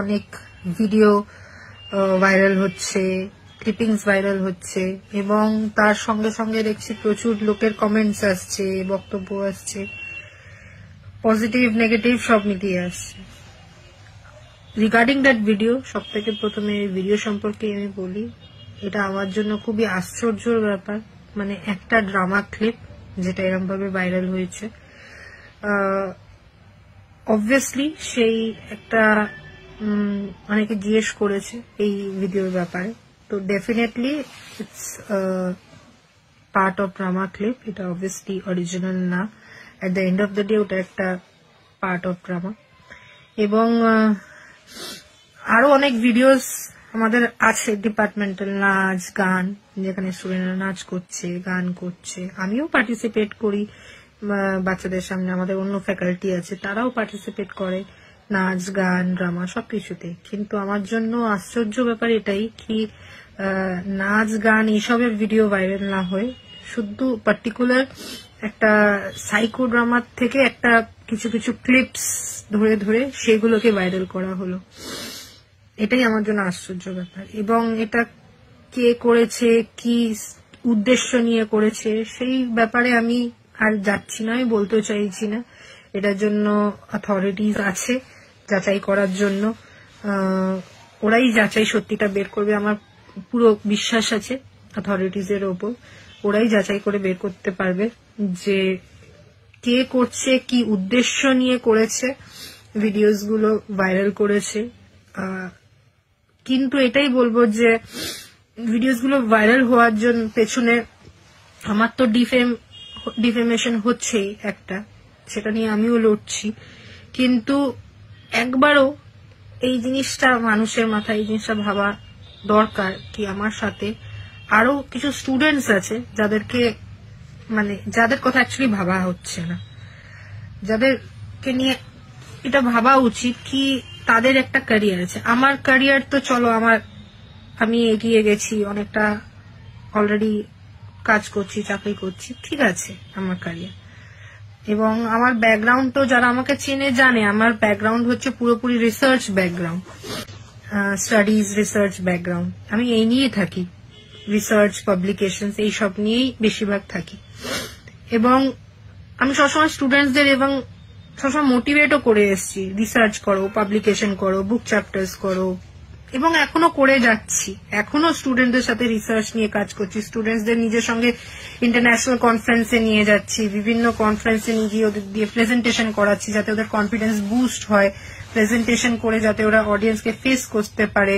অনেক video viral হচ্ছে, clippings viral হচ্ছে, এবং তার সঙ্গে সঙ্গে দেখছি প্রচুর লোকের কমেন্টস আসছে, বক্তব্য আসছে, পজিটিভ নেগেটিভ সব মিলিয়ে আসছে। রিগার্ডিং দ্যাট ভিডিও, সব থেকে প্রথমে ভিডিও সম্পর্কে আমি বলি, এটা আমার জন্য খুবই আশ্চর্যের ব্যাপার। মানে একটা ড্রামা ক্লিপ যেটা এরকম ভাবে ভাইরাল হয়েছে, অবভিয়াসলি সেই একটা অনেকে জিজ্ঞেস করেছে এই ভিডিওর ব্যাপারে, তো definitely it's part of drama clip. এটা অবভিয়াসলি অরিজিনাল না, at the end of the day ওটা একটা পার্ট অফ ড্রামা। এবং আরো অনেক ভিডিওস আমাদের আছে, ডিপার্টমেন্টাল নাচ গান, যেখানে স্টুডেন্টরা নাচ করছে, গান করছে, আমিও পার্টিসিপেট করি বাচ্চাদের সামনে, আমাদের অন্য ফ্যাকাল্টি আছে তারাও পার্টিসিপেট করে নাচ গান ড্রামা সবকিছুতে। কিন্তু আমার জন্য আশ্চর্য ব্যাপার এটাই কি নাচ গান এইসবের ভিডিও ভাইরাল না হয়ে শুধু পার্টিকুলার একটা সাইকো ড্রামার থেকে একটা কিছু কিছু ক্লিপস ধরে ধরে সেগুলোকে ভাইরাল করা হলো। এটাই আমার জন্য আশ্চর্য ব্যাপার। এবং এটা কে করেছে, কি উদ্দেশ্য নিয়ে করেছে, সেই ব্যাপারে আমি আর যাচ্ছি না, আমি বলতে চাইছি না। এটার জন্য অথরিটিজ আছে যাচাই করার জন্য, ওরাই যাচাই সত্যিটা বের করবে। আমার পুরো বিশ্বাস আছে অথরিটিজের ওপর, ওরাই যাচাই করে বের করতে পারবে যে কে করছে, কি উদ্দেশ্য নিয়ে করেছে, ভিডিওস গুলো ভাইরাল করেছে। কিন্তু এটাই বলবো যে ভিডিওস গুলো ভাইরাল হওয়ার জন্য পেছনে আমার তো ডিফেমেশন হচ্ছেই একটা, সেটা নিয়ে আমিও লড়ছি। কিন্তু একবারও এই জিনিসটা মানুষের মাথায় এই জিনিসটা ভাবা দরকার কি আমার সাথে আরো কিছু স্টুডেন্টস আছে যাদেরকে মানে যাদের কথা অ্যাকচুয়ালি ভাবা হচ্ছে না, যাদেরকে নিয়ে এটা ভাবা উচিত কি তাদের একটা ক্যারিয়ার আছে। আমার ক্যারিয়ার তো চলো আমি এগিয়ে গেছি অনেকটা, অলরেডি কাজ করছি, চাকরি করছি, ঠিক আছে আমার ক্যারিয়ার। এবং আমার ব্যাকগ্রাউন্ড তো যারা আমাকে চেনে জানে, আমার ব্যাকগ্রাউন্ড হচ্ছে পুরোপুরি research background, studies research background. আমি এই নিয়ে থাকি, রিসার্চ পাবলিকেশন এইসব নিয়েই বেশিরভাগ থাকি। এবং আমি সবসময় স্টুডেন্টসদের এবং সবসময় মোটিভেটও করে এসেছি, রিসার্চ করো, পাবলিকেশন করো, বুক চ্যাপ্টার্স করো, এবং এখনো করে যাচ্ছি। এখনো স্টুডেন্টদের সাথে রিসার্চ নিয়ে কাজ করছি, স্টুডেন্টসদের নিজের সঙ্গে ইন্টারন্যাশনাল কনফারেন্সে নিয়ে যাচ্ছি, বিভিন্ন কনফারেন্সে নিয়ে গিয়ে ওদের দিয়ে প্রেজেন্টেশন করাচ্ছি যাতে ওদের কনফিডেন্স বুস্ট হয়, প্রেজেন্টেশন করে যাতে ওরা অডিয়েন্সকে ফেস করতে পারে,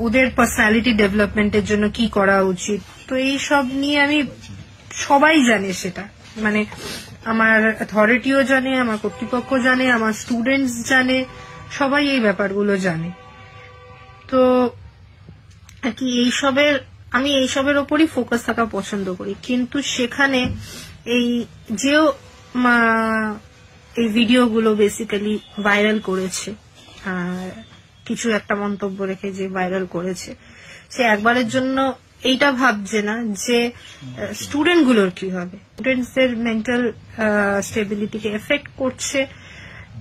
ওদের পার্সোনালিটি ডেভেলপমেন্টের জন্য কি করা উচিত। তো এই সব নিয়ে আমি, সবাই জানে সেটা, মানে আমার অথরিটিও জানে, আমার কর্তৃপক্ষ জানে, আমার স্টুডেন্টস জানে, সবাই এই ব্যাপারগুলো জানে। তো আর কি আমি এইসবের ওপরই ফোকাস থাকা পছন্দ করি। কিন্তু সেখানে এই ভিডিওগুলো বেসিক্যালি ভাইরাল করেছে, কিছু একটা মন্তব্য রেখে যে ভাইরাল করেছে, সে একবারের জন্য এইটা ভাবছে না যে স্টুডেন্টগুলোর কি হবে, স্টুডেন্টসদের মেন্টাল স্টেবিলিটিকে এফেক্ট করছে।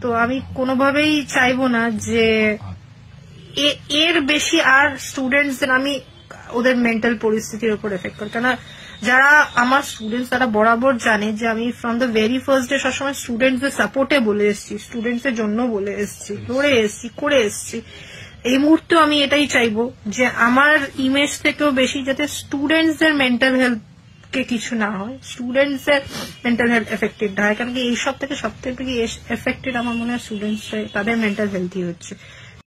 তো আমি কোনোভাবেই চাইবো না যে এর বেশি আর স্টুডেন্টসদের আমি ওদের মেন্টাল পরিস্থিতির উপর এফেক্ট করি। কেন যারা আমার স্টুডেন্টস তারা বরাবর জানে যে আমি from the very first day সবসময় স্টুডেন্টসদের সাপোর্টে বলে এসেছি, স্টুডেন্টসের জন্য বলে এসেছি, লড়ে এসেছি, করে এসেছি। এই মুহূর্তেও আমি এটাই চাইবো যে আমার ইমেজ থেকেও বেশি যাতে স্টুডেন্টসদের মেন্টাল হেলথ কে কিছু না হয়, স্টুডেন্টসদের মেন্টাল হেলথ এফেক্টেড না হয়। কারণ কি এইসব থেকে সব থেকে এফেক্টেড আমার মনে হয় স্টুডেন্টস, তাদের মেন্টাল হেলথই হচ্ছে।